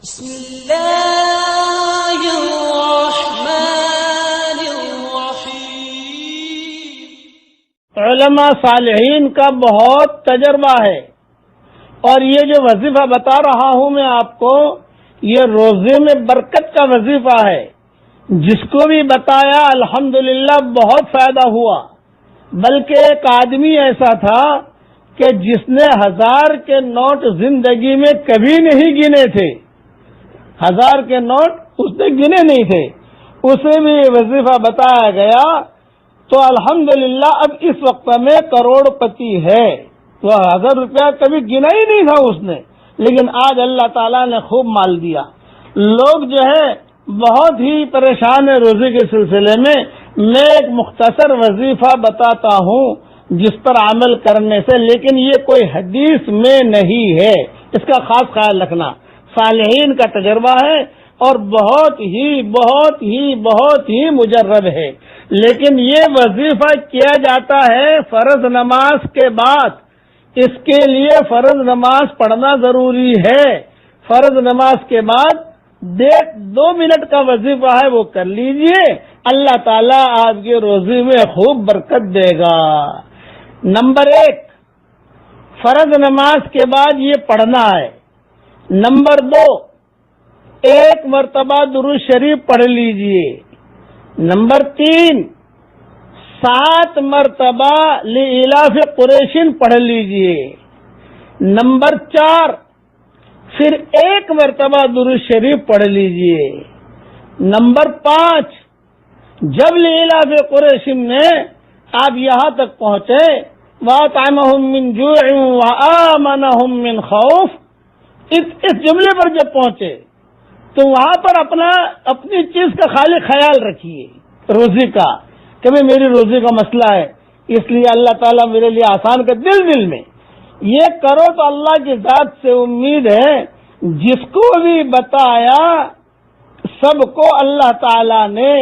بسم اللہ الرحمن الرحیم۔ علماء صالحین کا بہت تجربہ ہے، اور یہ جو وظیفہ بتا رہا ہوں میں آپ کو، یہ روزے میں برکت کا وظیفہ ہے۔ جس کو بھی بتایا الحمدللہ بہت فائدہ ہوا۔ بلکہ ایک آدمی ایسا تھا کہ جس نے 1000 کے نوٹ زندگی میں کبھی نہیں گنے تھے، 1000 کے نوٹ اس نے گنے نہیں تھے، اسے بھی وظیفہ بتایا گیا تو الحمدللہ اب اس وقت میں کروڑ پتی ہے۔ تو 1000 روپیہ کبھی گنا ہی نہیں تھا اس نے، لیکن آج اللہ تعالیٰ نے خوب مال دیا۔ لوگ جو ہے بہت ہی پریشان ہے روزے کے سلسلے میں۔ میں ایک مختصر وظیفہ بتاتا ہوں جس پر عمل کرنے سے، لیکن یہ کوئی حدیث میں نہیں ہے، اس کا خاص خیال رکھنا۔ صالحین کا تجربہ ہے اور بہت ہی مجرب ہے۔ لیکن یہ وظیفہ کیا جاتا ہے فرض نماز کے بعد۔ اس کے لیے فرض نماز پڑھنا ضروری ہے۔ فرض نماز کے بعد 2 منٹ کا وظیفہ ہے، وہ کر لیجئے، اللہ تعالیٰ آپ کے روزے میں خوب برکت دے گا۔ نمبر 1، فرض نماز کے بعد یہ پڑھنا ہے۔ نمبر 2، 1 مرتبہ درود شریف پڑھ لیجئے۔ نمبر 3، 7 مرتبہ لإلاف قریش پڑھ لیجئے۔ نمبر 4، پھر 1 مرتبہ درود شریف پڑھ لیجئے۔ نمبر 5، جب لإلاف قریش میں آپ یہاں تک پہنچے وَأَطْعَمَهُم مِّن جُوعٍ وَآمَنَهُم مِّن خَوْفٍ، اس جملے پر جب پہنچے تو وہاں پر اپنی چیز کا خالی خیال رکھیے، روزی کا، کہ میری روزی کا مسئلہ ہے، اس لیے اللہ تعالیٰ میرے لیے آسان کر، دل میں یہ کرو تو اللہ کی ذات سے امید ہے جس کو بھی بتایا سب کو اللہ تعالیٰ نے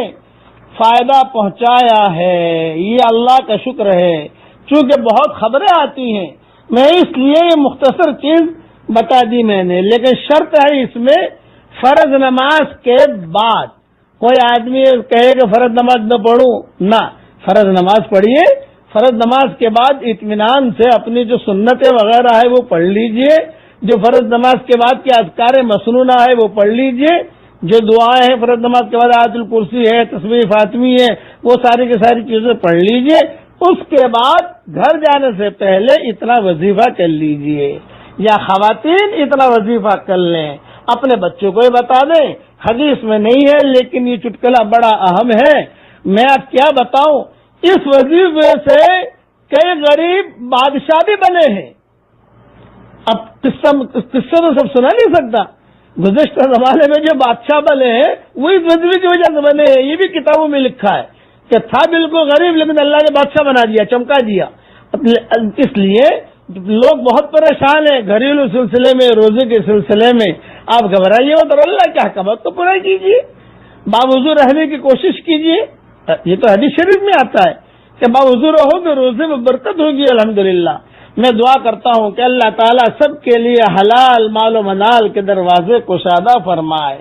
فائدہ پہنچایا ہے۔ یہ اللہ کا شکر ہے۔ چونکہ بہت خبریں آتی ہیں، میں اس لیے یہ مختصر چیز بتا دی میں نے، لیکن شرط ہے اس میں فرض نماز کے بعد۔ کوئی آدمی کہے کہ فرض نماز نہ پڑھوں، نہ، فرض نماز پڑھیے۔ فرض نماز کے بعد اطمینان سے اپنی جو سنتیں وغیرہ ہے وہ پڑھ لیجئے، جو فرض نماز کے بعد کے اذکار مسنونہ ہے وہ پڑھ لیجئے، جو دعائیں ہیں فرض نماز کے بعد آیت الکرسی ہے، تسبیح فاطمی ہے، وہ ساری کی ساری چیزیں پڑھ لیجئے۔ اس کے بعد گھر جانے سے پہلے اتنا وظیفہ کر لیجئے، یا خواتین اتنا وظیفہ کر لیں، اپنے بچوں کو ہی بتا دیں۔ حدیث میں نہیں ہے لیکن یہ چٹکلا بڑا اہم ہے۔ میں اب کیا بتاؤں، اس وظیفے سے کئی غریب بادشاہ بھی بنے ہیں۔ اب قصہ تو سب سنا نہیں سکتا، گزشتہ زمانے میں جو بادشاہ بنے ہیں وہ اس وظیفے کی وجہ سے بنے ہیں۔ یہ بھی کتابوں میں لکھا ہے کہ تھا بالکل غریب لیکن اللہ نے بادشاہ بنا دیا، چمکا دیا۔ اس لیے لوگ بہت پریشان ہیں گھریلو سلسلے میں، روزے کے سلسلے میں۔ آپ گھبرائیے اور اللہ کے احکامات کو پورا کیجیے، باوضو رہنے کی کوشش کیجیے۔ یہ تو حدیث شریف میں آتا ہے کہ باوضو رہو گے روزے میں برکت ہوگی الحمدللہ۔ میں دعا کرتا ہوں کہ اللہ تعالیٰ سب کے لیے حلال مال و منال کے دروازے کشادہ فرمائے۔